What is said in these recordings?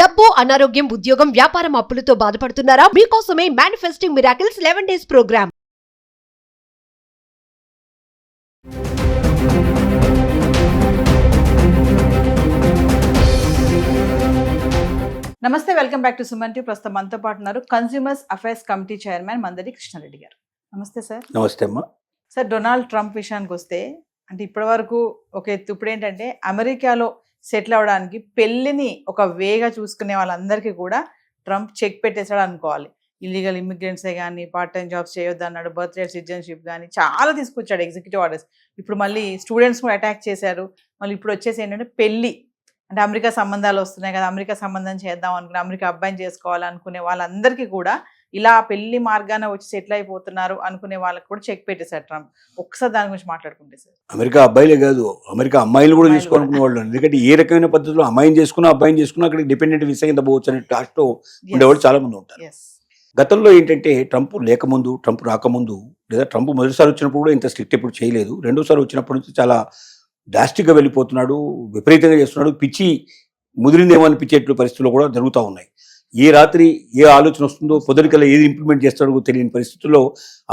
డబ్బు, అనారోగ్యం, ఉద్యోగం, వ్యాపారం అప్పులతో బాధపడుతున్నారా? మీకోసమే మేనిఫెస్టింగ్ మిరాకిల్స్ 11 days ప్రోగ్రామ్. నమస్తే, welcome back to Suman TV. ప్రస్తుతం మనతో పాటు ఉన్నారు consumers affairs committee chairman Mandadi Krishna Reddy గారు. నమస్తే సార్. నమస్తే అమ్మా. సార్, డొనాల్డ్ ట్రంప్ విషయానికి వస్తే అంటే ఇప్పటి వరకు ఒక ఎత్తు, ఇప్పుడు ఏంటంటే అమెరికాలో సెటిల్ అవ్వడానికి పెళ్లిని ఒక వేగా చూసుకునే వాళ్ళందరికీ కూడా ట్రంప్ చెక్ పెట్టేశాడు అనుకోవాలి. ఇల్లీగల్ ఇమిగ్రెంట్సే కానీ, పార్ట్ టైం జాబ్స్ చేయొద్దు అన్నాడు, బర్త్ రేట్ సిటిజన్షిప్ కానీ చాలా తీసుకొచ్చాడు ఎగ్జిక్యూటివ్ ఆర్డర్స్. ఇప్పుడు మళ్ళీ స్టూడెంట్స్ కూడా అటాక్ చేశారు. మళ్ళీ ఇప్పుడు వచ్చేసి ఏంటంటే పెళ్లి అంటే అమెరికా సంబంధాలు వస్తున్నాయి కదా, అమెరికా సంబంధం చేద్దాం అనుకునే, అమెరికా అబ్బాయిని చేసుకోవాలనుకునే వాళ్ళందరికీ కూడా ఇలా పెళ్లి మార్గాన వచ్చి సెటిల్ అయిపోతున్నారు అనుకునే వాళ్ళకి కూడా చెక్ పెట్టేశారు ట్రంప్. ఒకసారి దాని గురించి మాట్లాడుకుంటే సార్. అమెరికా అబ్బాయిలే కాదు, అమెరికా అమ్మాయిలు కూడా తీసుకోవాలనుకునే వాళ్ళు. ఎందుకంటే ఏ రకమైన పద్ధతిలో అమ్మాయిని చేసుకున్నా అబ్బాయిని చేసుకున్నా అక్కడ డిపెండెంట్ వీసా కింద పోవచ్చు అనే టాస్క్లో ఉండేవాళ్ళు చాలా మంది ఉంటారు. గతంలో ఏంటంటే ట్రంప్ లేకముందు, ట్రంప్ రాకముందు, లేదా ట్రంప్ మొదటిసారి వచ్చినప్పుడు కూడా ఇంత స్ట్రిక్ట్ ఎప్పుడు చేయలేదు. రెండోసారి వచ్చినప్పటి నుంచి చాలా డ్రాస్టిక్గా వెళ్ళిపోతున్నాడు, విపరీతంగా చేస్తున్నాడు. పిచ్చి ముదిరిందేమో అనిపించేట్లు పరిస్థితులు కూడా జరుగుతూ ఉన్నాయి. ఏ రాత్రి ఏ ఆలోచన వస్తుందో, పొద్దుటికల్లా ఏది ఇంప్లిమెంట్ చేస్తాడో తెలియని పరిస్థితుల్లో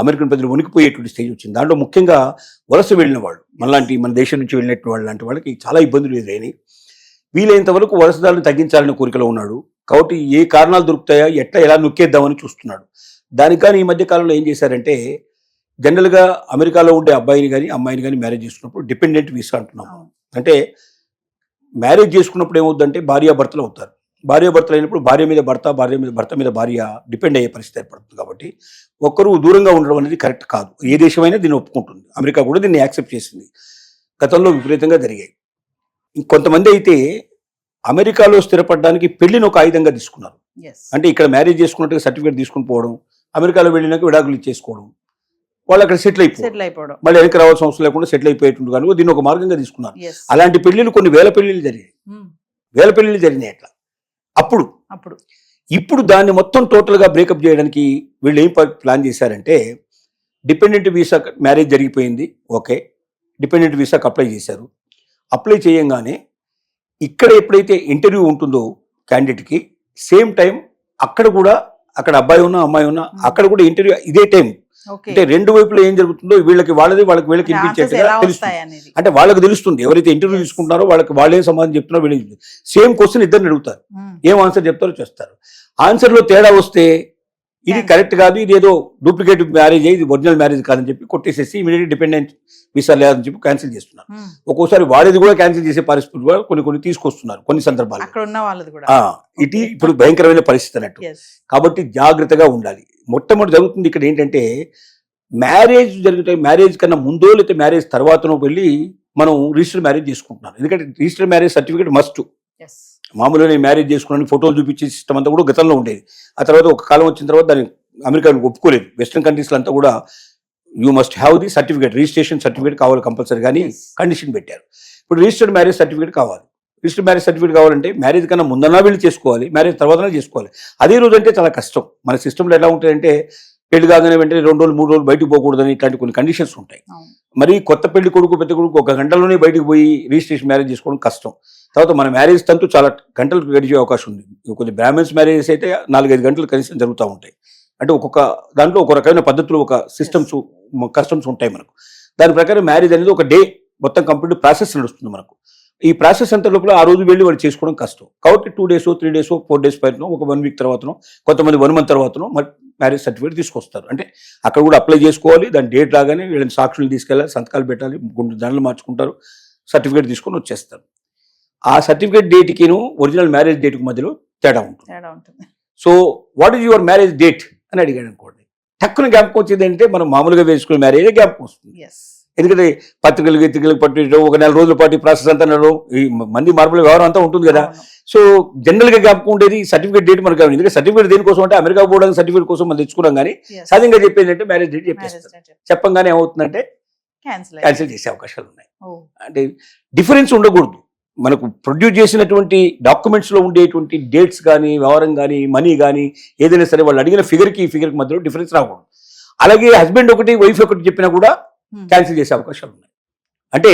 అమెరికన్ ప్రజలు వణికిపోయేటువంటి స్టేజ్ వచ్చింది. దాంట్లో ముఖ్యంగా వలస వెళ్ళిన వాళ్ళు, మన దేశం నుంచి వెళ్ళినట్టు వాళ్ళు లాంటి వాళ్ళకి చాలా ఇబ్బందులు ఎదురైనాయి. వీలైనంత వరకు వలసదారులను తగ్గించాలనే కోరికలో ఉన్నాడు. కాబట్టి ఏ కారణాలు దొరుకుతాయా, ఎలా నొక్కేద్దామని చూస్తున్నాడు. దానికి కానీ ఈ మధ్య కాలంలో ఏం చేశారంటే, జనరల్గా అమెరికాలో ఉండే అబ్బాయిని కానీ అమ్మాయిని కానీ మ్యారేజ్ చేసుకున్నప్పుడు డిపెండెంట్ వీసా అంటున్నాము. అంటే మ్యారేజ్ చేసుకున్నప్పుడు ఏమవుతుందంటే భార్యాభర్తలు అవుతారు. భార్యాభర్తలు అయినప్పుడు భార్య మీద భర్త మీద భార్య డిపెండ్ అయ్యే పరిస్థితి ఏర్పడుతుంది. కాబట్టి ఒక్కరు దూరంగా ఉండడం అనేది కరెక్ట్ కాదు. ఏ దేశమైనా దీన్ని ఒప్పుకుంటుంది. అమెరికా కూడా దీన్ని యాక్సెప్ట్ చేసింది. గతంలో విపరీతంగా జరిగాయి. ఇంకొంతమంది అయితే అమెరికాలో స్థిరపడడానికి పెళ్లిని ఒక ఆయుధంగా తీసుకున్నారు. అంటే ఇక్కడ మ్యారేజ్ చేసుకున్నట్టుగా సర్టిఫికేట్ తీసుకుని పోవడం, అమెరికాలో వెళ్ళినాక విడాకులు ఇచ్చేసుకోవడం, వాళ్ళు అక్కడ సెటిల్ అయిపోవడం, మళ్ళీ వెనక్కి రావాల్సిన అవసరం లేకుండా సెటిల్ అయిపోయేటువంటి కానీ దీన్ని ఒక మార్గంగా తీసుకున్నారు. అలాంటి పెళ్లిళ్ళు కొన్ని వేల పెళ్లిళ్ళు జరిగినాయి అట్లా. ఇప్పుడు దాన్ని మొత్తం టోటల్గా బ్రేకప్ చేయడానికి వీళ్ళు ఏం ప్లాన్ చేశారంటే, డిపెండెంట్ వీసా మ్యారేజ్ జరిగిపోయింది, ఓకే, డిపెండెంట్ వీసాకి అప్లై చేశారు. అప్లై చేయంగానే ఇక్కడ ఎప్పుడైతే ఇంటర్వ్యూ ఉంటుందో క్యాండిడేట్కి, సేమ్ టైం అక్కడ అబ్బాయి ఉన్నా అమ్మాయి ఉన్నా అక్కడ కూడా ఇంటర్వ్యూ ఇదే టైం. అంటే రెండు వైపులో ఏం జరుగుతుందో వీళ్ళకి వీళ్ళకి వినిపించేట్టుగా తెలుస్తుంది. అంటే వాళ్ళకి తెలుస్తుంది, ఎవరైతే ఇంటర్వ్యూ తీసుకుంటున్నారో వాళ్ళేం సమాధానం చెప్తున్నారో వీళ్ళకి సేమ్ క్వశ్చన్ ఇద్దరిని అడుగుతారు, ఏం ఆన్సర్ చెప్తారో చేస్తారు. ఆన్సర్లో తేడా వస్తే ఇది కరెక్ట్ కాదు, ఇది ఏదో డూప్లికేట్ మ్యారేజ్, ఇది ఒరిజినల్ మ్యారేజ్ కాదని చెప్పి కొట్టేసేసి ఇమీడియట్ డిపెండెంట్ వీసా లేదని చెప్పి క్యాన్సిల్ చేస్తున్నారు. ఒక్కోసారి వాడేది కూడా క్యాన్సిల్ చేసే పరిస్థితులు కూడా కొన్ని తీసుకొస్తున్నారు కొన్ని సందర్భాలు. ఇది ఇప్పుడు భయంకరమైన పరిస్థితి అన్నట్టు. కాబట్టి జాగ్రత్తగా ఉండాలి. మొట్టమొదటి జరుగుతుంది ఇక్కడ ఏంటంటే, మ్యారేజ్ కన్నా ముందో లేకపోతే మ్యారేజ్ తర్వాతనో వెళ్ళి మనం రిజిస్టర్ మ్యారేజ్ చేసుకుంటున్నాం. ఎందుకంటే రిజిస్టర్ మ్యారేజ్ సర్టిఫికేట్ మస్ట్. మామూలుగా మ్యారేజ్ చేసుకున్నాను ఫోటోలు చూపించే సిస్టమ్ అంతా కూడా గతంలో ఉండేది. ఆ తర్వాత ఒక కాలం వచ్చిన తర్వాత దాన్ని అమెరికా ఒప్పుకోలేదు. వెస్ట్రన్ కంట్రీస్లో అంతా కూడా you must have the certificate, registration certificate కావాలి కంపల్సరీ, కానీ కండిషన్ పెట్టారు. ఇప్పుడు రిజిస్టర్డ్ మ్యారేజ్ సర్టిఫికేట్ కావాలి. రిజిస్టర్ మ్యారేజ్ సర్టిఫికేట్ కావాలంటే మ్యారేజ్ కన్నా ముందన్నా వీళ్ళు చేసుకోవాలి, మ్యారేజ్ తర్వాతనే చేసుకోవాలి. అదే రోజు అంటే చాలా కష్టం. మన సిస్టంలో ఎలా ఉంటాయంటే, పెళ్లి కాగానే వెంటనే 2 రోజులు 3 రోజులు బయటకు పోకూడదని ఇట్లాంటి కొన్ని కండిషన్స్ ఉంటాయి. మరి కొత్త పెళ్లి కొడుకు పెద్ద కొడుకు 1 గంటలోనే బయటకు పోయి రిజిస్ట్రేషన్ మ్యారేజ్ చేసుకోవడం కష్టం. తర్వాత మన మ్యారేజ్ తంతు చాలా గంటలు గడిచే అవకాశం ఉంది. కొన్ని బ్రాహ్మణ్స్ మ్యారేజెస్ అయితే 4-5 గంటలు కనీసం జరుగుతూ ఉంటాయి. అంటే ఒక్కొక్క దాంట్లో ఒక రకమైన పద్ధతులు, ఒక సిస్టమ్స్, కస్టమ్స్ ఉంటాయి మనకు. దాని ప్రకారం మ్యారేజ్ అనేది ఒక డే మొత్తం కంప్లీట్ ప్రాసెస్ నడుస్తుంది మనకు. ఈ ప్రాసెస్ అంతా లోపల ఆ రోజు వెళ్ళి వాళ్ళు చేసుకోవడం కష్టం. కాబట్టి 2 days 3 days 4 days పైన ఒక 1 week తర్వాతనో, కొంతమంది 1 month తర్వాతనో మరి మ్యారేజ్ సర్టిఫికేట్ తీసుకొస్తారు. అంటే అక్కడ కూడా అప్లై చేసుకోవాలి. దాని డేట్ రాగానే వీళ్ళని సాక్షులు తీసుకెళ్ళాలి, సంతకాలు పెట్టాలి, దండలు మార్చుకుంటారు, సర్టిఫికేట్ తీసుకొని వచ్చేస్తారు. ఆ సర్టిఫికేట్ డేట్కిను ఒరిజినల్ మ్యారేజ్ డేట్కి మధ్యలో తేడా ఉంటుంది. So what is your marriage date అని అడిగాడు అనుకోండి, టక్కున జ్ఞాపకం వచ్చేది అంటే మనం మామూలుగా వేసుకునే మ్యారేజ్ జ్ఞాపకం వస్తుంది. ఎందుకంటే పత్రికలకు పట్టించడం, 1 నెల రోజుల పాటు ప్రాసెస్ అంతా ఈ మంది మార్పుల వ్యవహారం అంతా ఉంటుంది కదా. సో జనరల్గా జ్ఞాపకం ఉండేది సర్టిఫికేట్ డేట్ మనకు కావాలి. ఎందుకంటే సర్టిఫికేట్ దేనికోసం అంటే అమెరికా పోవడానికి సర్టిఫికేట్ కోసం మనం తెచ్చుకున్నాం. కానీ సహజంగా చెప్పేది అంటే మ్యారేజ్ డేట్ చెప్పేస్తారు. చెప్పంగానే ఏమవుతుందంటే క్యాన్సిల్ చేసే అవకాశాలు ఉన్నాయి. అంటే డిఫరెన్స్ ఉండకూడదు. మనకు ప్రొడ్యూస్ చేసినటువంటి డాక్యుమెంట్స్లో ఉండేటువంటి డేట్స్ కానీ, వ్యవహారం కానీ, మనీ కానీ ఏదైనా సరే వాళ్ళు అడిగిన ఫిగర్కి ఈ ఫిగర్కి మధ్యలో డిఫరెన్స్ రాకూడదు. అలాగే హస్బెండ్ ఒకటి వైఫ్ ఒకటి చెప్పినా కూడా క్యాన్సిల్ చేసే అవకాశాలు ఉన్నాయి. అంటే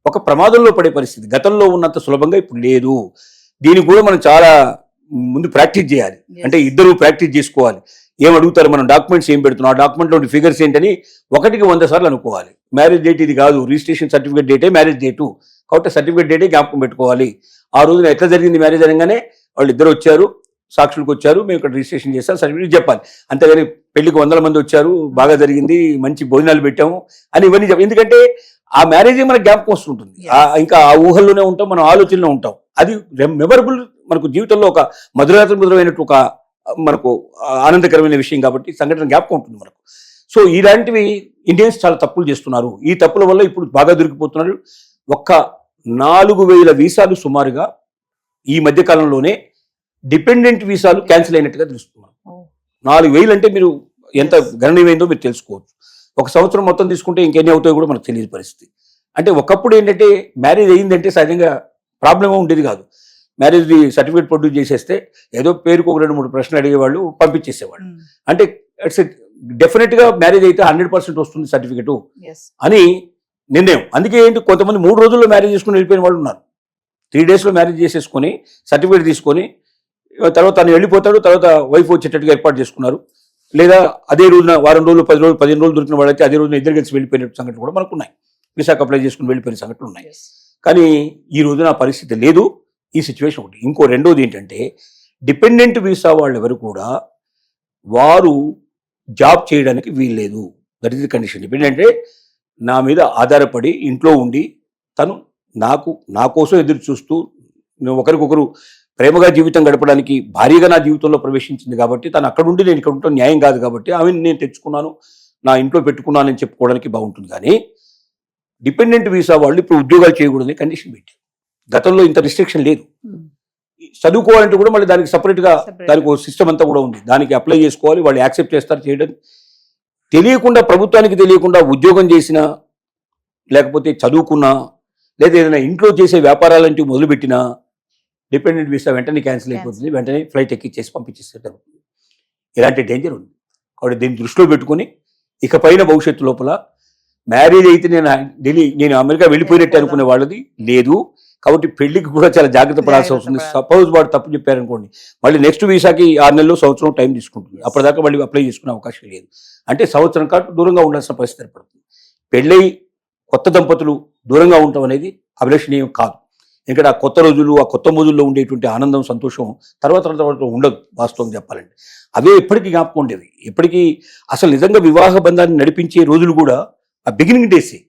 ఒక ప్రమాదంలో పడే పరిస్థితి గతంలో ఉన్నంత సులభంగా ఇప్పుడు లేదు. దీనికి కూడా మనం చాలా ముందు ప్రాక్టీస్ చేయాలి. Yes. అంటే ఇద్దరు ప్రాక్టీస్ చేసుకోవాలి. ఏం అడుగుతారు, మనం డాక్యుమెంట్స్ ఏం పెడుతున్నాం, ఆ డాక్యుమెంట్లో ఫిగర్స్ ఏంటని 1కి 100 సార్లు అనుకోవాలి. మ్యారేజ్ డేట్ ఇది కాదు, రిజిస్ట్రేషన్ సర్టిఫికేట్ డేటే మ్యారేజ్ డేటు, కాబట్టి సర్టిఫికేట్ డేటే జ్ఞాపకం పెట్టుకోవాలి. ఆ రోజున ఎట్లా జరిగింది మ్యారేజ్ అనగానే వాళ్ళు ఇద్దరు వచ్చారు, సాక్షులకు వచ్చారు, మేము ఇక్కడ రిజిస్ట్రేషన్ చేస్తాం, సర్టిఫికేట్ చెప్పాలి. అంతేగాని పెళ్లికి 100 మంది వచ్చారు, బాగా జరిగింది, మంచి భోజనాలు పెట్టాము అని ఇవన్నీ ఎందుకంటే ఆ మ్యారేజ్ మనకు జ్ఞాపకం వస్తుంటుంది. ఇంకా ఆ ఊహల్లోనే ఉంటాం, మనం ఆలోచనలో ఉంటాం. అది మెమరబుల్, మనకు జీవితంలో ఒక మధురమైనట్టు ఒక మనకు ఆనందకరమైన విషయం కాబట్టి సంఘటన జ్ఞాపకం ఉంటుంది మనకు. సో ఇలాంటివి ఇండియన్స్ చాలా తప్పులు చేస్తున్నారు. ఈ తప్పుల వల్ల ఇప్పుడు బాగా దొరికిపోతున్నారు. ఒక్క 4,000 వీసాలు సుమారుగా ఈ మధ్య కాలంలోనే డిపెండెంట్ వీసాలు క్యాన్సిల్ అయినట్టుగా తెలుస్తున్నారు. 4,000 అంటే మీరు ఎంత గణనీయమైందో మీరు తెలుసుకోవచ్చు. ఒక సంవత్సరం మొత్తం తీసుకుంటే ఇంకెన్ని అవుతాయో కూడా మనకు తెలియని పరిస్థితి. అంటే ఒకప్పుడు ఏంటంటే మ్యారేజ్ అయ్యిందంటే సహజంగా ప్రాబ్లమే ఉండేది కాదు. మ్యారేజ్ సర్టిఫికేట్ ప్రొడ్యూస్ చేసేస్తే ఏదో పేరుకు ఒక 2-3 ప్రశ్నలు అడిగేవాళ్ళు, పంపించేసేవాళ్ళు. అంటే ఇట్స్ డెఫినెట్గా మ్యారేజ్ అయితే 100% వస్తుంది సర్టిఫికేటు అని నిర్ణయం. అందుకే ఏంటి, కొంతమంది 3 రోజుల్లో మ్యారేజ్ చేసుకుని వెళ్ళిపోయిన వాళ్ళు ఉన్నారు. 3 డేస్లో మ్యారేజ్ చేసేసుకొని సర్టిఫికేట్ తీసుకొని తర్వాత తను వెళ్ళిపోతాడు, తర్వాత వైఫ్ వచ్చేటట్టుగా ఏర్పాటు చేసుకున్నారు. లేదా అదే రోజున వారం రోజులు, 10 రోజులు, 15 రోజులు దొరికిన వాళ్ళైతే అదే రోజున ఇద్దరు కలిసి వెళ్ళిపోయిన సంఘటనలు కూడా మనకు ఉన్నాయి. విశాఖ అప్లై చేసుకుని వెళ్ళిపోయిన సంఘటనలు ఉన్నాయి. కానీ ఈ రోజున ఆ పరిస్థితి లేదు. ఈ సిచ్యువేషన్ ఒకటి. ఇంకో రెండోది ఏంటంటే, డిపెండెంట్ వీసా వాళ్ళు ఎవరు కూడా వారు జాబ్ చేయడానికి వీల్లేదు. That is the condition. Dependent అంటే నా మీద ఆధారపడి ఇంట్లో ఉండి తను నా కోసం ఎదురు చూస్తూ ఒకరికొకరు ప్రేమగా జీవితం గడపడానికి భారీగా నా జీవితంలో ప్రవేశించింది కాబట్టి తను అక్కడ ఉండి నేను ఇక్కడ ఉంటాను న్యాయం కాదు కాబట్టి ఆమె నేను తెచ్చుకున్నాను, నా ఇంట్లో పెట్టుకున్నానని చెప్పుకోవడానికి బాగుంటుంది. కానీ డిపెండెంట్ వీసా వాళ్ళు ఇప్పుడు ఉద్యోగాలు చేయకూడదని కండిషన్ పెట్టి, గతంలో ఇంత రిస్ట్రిక్షన్ లేదు. చదువుకోవాలంటే కూడా మళ్ళీ దానికి సపరేట్గా దానికి ఒక సిస్టమ్ అంతా కూడా ఉంది. దానికి అప్లై చేసుకోవాలి, వాళ్ళు యాక్సెప్ట్ చేస్తారు చేయడం. తెలియకుండా, ప్రభుత్వానికి తెలియకుండా ఉద్యోగం చేసినా, లేకపోతే చదువుకున్నా, లేదా ఏదైనా ఇంట్లో చేసే వ్యాపారాలంటూ మొదలుపెట్టినా డిపెండెంట్ వీసా వెంటనే క్యాన్సిల్ అయిపోతుంది. వెంటనే ఫ్లైట్ ఎక్కిచ్చేసి పంపించేస్తారు. ఇలాంటి డేంజర్ ఉంది. కాబట్టి దీన్ని దృష్టిలో పెట్టుకుని ఇకపైన భవిష్యత్తు లోపల మ్యారేజ్ అయితే నేను అమెరికా వెళ్ళిపోయినట్టు అనుకునే వాళ్ళది లేదు. కాబట్టి పెళ్లికి కూడా చాలా జాగ్రత్త పడాల్సి వస్తుంది. సపోజ్ వాడు తప్పు చెప్పారనుకోండి, మళ్ళీ నెక్స్ట్ వీసాకి 6 నెలలు, సంవత్సరం టైం తీసుకుంటుంది. అప్పటిదాకా మళ్ళీ అప్లై చేసుకునే అవకాశం లేదు. అంటే సంవత్సరం కాదు దూరంగా ఉండాల్సిన పరిస్థితి ఏర్పడుతుంది. పెళ్ళై కొత్త దంపతులు దూరంగా ఉండటం అనేది అభిలషణీయం కాదు. ఎందుకంటే ఆ కొత్త రోజులు, ఆ కొత్త రోజుల్లో ఉండేటువంటి ఆనందం, సంతోషం తర్వాత ఉండదు. వాస్తవం చెప్పాలంటే అవే ఎప్పటికీ జ్ఞాపకం ఉండేవి. ఎప్పటికీ అసలు నిజంగా వివాహ బంధాన్ని నడిపించే రోజులు కూడా ఆ బిగినింగ్ డేసే.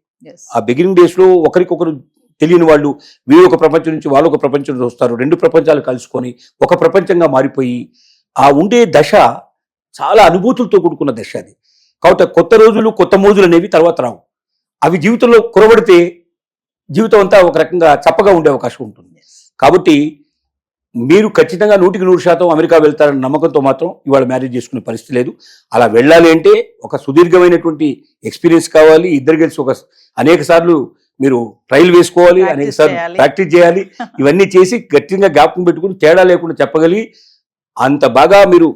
ఆ బిగినింగ్ డేస్లో ఒకరికొకరు తెలియని వాళ్ళు, వీరు ఒక ప్రపంచం నుంచి వాళ్ళు ఒక ప్రపంచం నుంచి వస్తారు. 2 ప్రపంచాలు కలుసుకొని ఒక ప్రపంచంగా మారిపోయి ఆ ఉండే దశ చాలా అనుభూతులతో కూడుకున్న దశ అది. కాబట్టి కొత్త రోజులు, కొత్త మోజులు అనేవి తర్వాత రావు. అవి జీవితంలో కురబడితే జీవితం అంతా ఒక రకంగా చప్పగా ఉండే అవకాశం ఉంటుంది. కాబట్టి మీరు ఖచ్చితంగా 100% అమెరికా వెళ్తారన్న నమ్మకంతో మాత్రం ఇవాళ మ్యారేజ్ చేసుకునే పరిస్థితి లేదు. అలా వెళ్ళాలి అంటే ఒక సుదీర్ఘమైనటువంటి ఎక్స్పీరియన్స్ కావాలి. ఇద్దరు కలిసి అనేక సార్లు మీరు ట్రయల్ వేసుకోవాలి, అనేక సార్లు ప్రాక్టీస్ చేయాలి. ఇవన్నీ చేసి గట్టిగా జ్ఞాపకం పెట్టుకుని తేడా లేకుండా చెప్పగలిగి అంత బాగా మీరు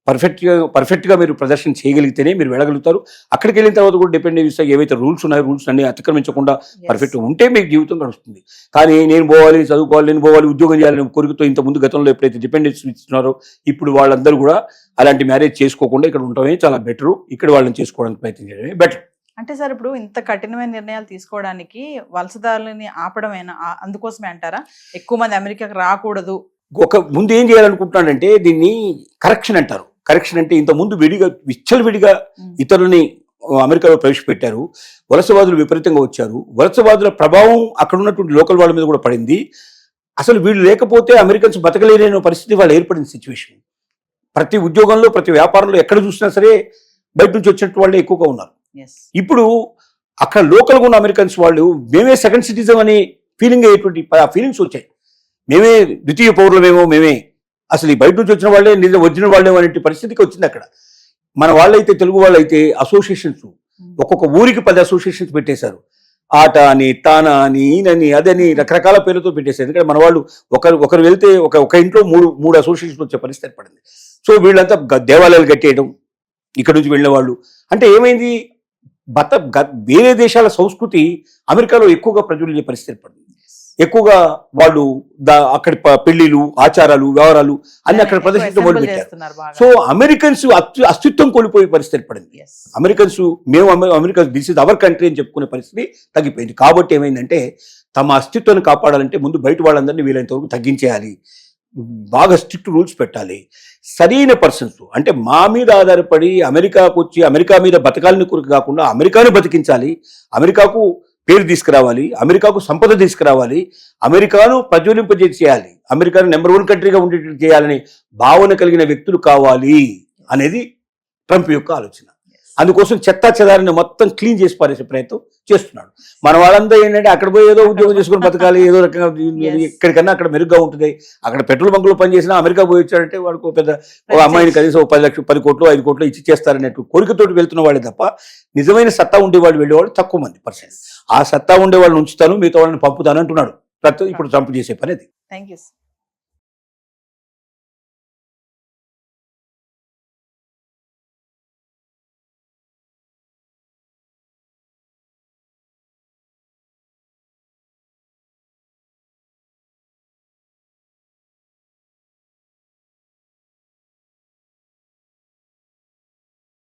పర్ఫెక్ట్గా మీరు ప్రదర్శన చేయగలిగితేనే మీరు వెళ్ళగలుగుతారు. అక్కడికి వెళ్ళిన తర్వాత కూడా డిపెండెంట్ వీసా ఏవైతే రూల్స్ ఉన్నాయో రూల్స్ అన్ని అతిక్రమించకుండా పర్ఫెక్ట్గా ఉంటే మీకు జీవితం గడుస్తుంది. కానీ నేను పోవాలి, చదువుకోవాలి, నేను పోవాలి, ఉద్యోగం చేయాలని కోరికతో ఇంతకుముందు గతంలో ఎప్పుడైతే డిపెండెన్స్ ఇస్తున్నారో ఇప్పుడు వాళ్ళందరూ కూడా అలాంటి మ్యారేజ్ చేసుకోకుండా ఇక్కడ ఉండటమే చాలా బెటరు. ఇక్కడ వాళ్ళని చేసుకోవడానికి ప్రయత్నం చేయడమే బెటర్. అంటే సార్ ఇప్పుడు ఇంత కఠినమైన నిర్ణయాలు తీసుకోవడానికి వలసదారులని ఆపడమేనా, అందుకోసమే అంటారా ఎక్కువ మంది అమెరికాకి రాకూడదు? ముందు ఏం చేయాలనుకుంటున్నాడంటే దీన్ని కరెక్షన్ అంటారు. కరెక్షన్ అంటే ఇంతకుముందు విచ్చలవిడిగా ఇతరులని అమెరికాలో ప్రవేశపెట్టారు. వలసవాదులు విపరీతంగా వచ్చారు. వలసవాదుల ప్రభావం అక్కడ ఉన్నటువంటి లోకల్ వాళ్ళ మీద కూడా పడింది. అసలు వీళ్ళు లేకపోతే అమెరికన్స్ బతకలేని పరిస్థితి వాళ్ళు ఏర్పడిన సిచ్యువేషన్. ప్రతి ఉద్యోగంలో, ప్రతి వ్యాపారంలో ఎక్కడ చూసినా సరే బయట నుంచి వచ్చినట్టు వాళ్ళే ఎక్కువగా ఉన్నారు. ఇప్పుడు అక్కడ లోకల్గా ఉన్న అమెరికన్స్ వాళ్ళు మేమే సెకండ్ సిటిజన్ అనే ఫీలింగ్ అయ్యేటువంటి ఫీలింగ్స్ వచ్చాయి. మేమే ద్వితీయ పౌరులమేమో, మేమే అసలు ఈ బయట నుంచి వచ్చిన వాళ్ళే నిజం ఒరిజినల్ వాళ్ళేమో అనే పరిస్థితికి వచ్చింది అక్కడ. మన వాళ్ళైతే, తెలుగు వాళ్ళైతే అసోసియేషన్స్ ఒక్కొక్క ఊరికి 10 అసోసియేషన్స్ పెట్టేశారు. ఆట అని, తానా అని, ఈయనని, అదని రకరకాల పేర్లతో పెట్టేశారు. ఎందుకంటే మన వాళ్ళు ఒకరు వెళ్తే ఒక ఇంట్లో మూడు అసోసియేషన్స్ వచ్చే పరిస్థితి ఏర్పడింది. సో వీళ్ళంతా దేవాలయాలు కట్టేయడం, ఇక్కడ నుంచి వెళ్ళిన వాళ్ళు. అంటే ఏమైంది, వేరే దేశాల సంస్కృతి అమెరికాలో ఎక్కువగా ప్రజలు పరిస్థితి ఏర్పడింది. ఎక్కువగా వాళ్ళు అక్కడి పెళ్లిలు, ఆచారాలు, వ్యవహారాలు అన్ని అక్కడ ప్రదర్శించడం మొదలుపెట్టారు. చేస్తున్నారు బాగా. సో అమెరికన్స్ అస్తిత్వం కోల్పోయే పరిస్థితి ఏర్పడింది. Yes. Americans Americans this is our country అని చెప్పుకునే పరిస్థితి తగ్గిపోయింది. కాబట్టి ఏమైందంటే తమ అస్తిత్వాన్ని కాపాడాలంటే ముందు బయట వాళ్ళందరినీ వీలైనంత వరకు తగ్గించేయాలి, బాగా స్ట్రిక్ట్ రూల్స్ పెట్టాలి. సరైన పర్సన్స్ అంటే మా మీద ఆధారపడి అమెరికాకు వచ్చి అమెరికా మీద బతకాలని కొరకు కాకుండా అమెరికాను బతికించాలి, అమెరికాకు పేరు తీసుకురావాలి, అమెరికాకు సంపద తీసుకురావాలి, అమెరికాను ప్రజ్వలింపజేయాలి, అమెరికాను నెంబర్ 1 కంట్రీగా ఉండేటట్టు చేయాలని భావన కలిగిన వ్యక్తులు కావాలి అనేది ట్రంప్ యొక్క ఆలోచన. అందుకోసం చెత్తా చెదారిని మొత్తం క్లీన్ చేసి పారేసే ప్రయత్నం చేస్తున్నాడు. మన వాళ్ళంతా ఏంటంటే అక్కడ పోయి ఏదో ఉద్యోగం చేసుకుని బతకాలి, ఏదో రకంగా ఎక్కడికన్నా అక్కడ మెరుగ్గా ఉంటుంది. అక్కడ పెట్రోల్ బంకులో పనిచేసినా అమెరికా పోయి వచ్చాడంటే వాడికి పెద్ద ఒక అమ్మాయిని కనీసం 10 లక్షలు 10 కోట్లు 5 కోట్లు ఇచ్చి చేస్తారనేట్టు కోరికతోటి వెళ్తున్న వాళ్ళే తప్ప నిజమైన సత్తా ఉండేవాళ్ళు వెళ్ళేవాళ్ళు తక్కువ మంది పర్సెంట్. ఆ సత్తా ఉండే వాళ్ళని ఉంచుతాను, మిగతా వాళ్ళని పంపుతాను అంటున్నాడు ఇప్పుడు ట్రంప్ చేసే పని అది. Thank you.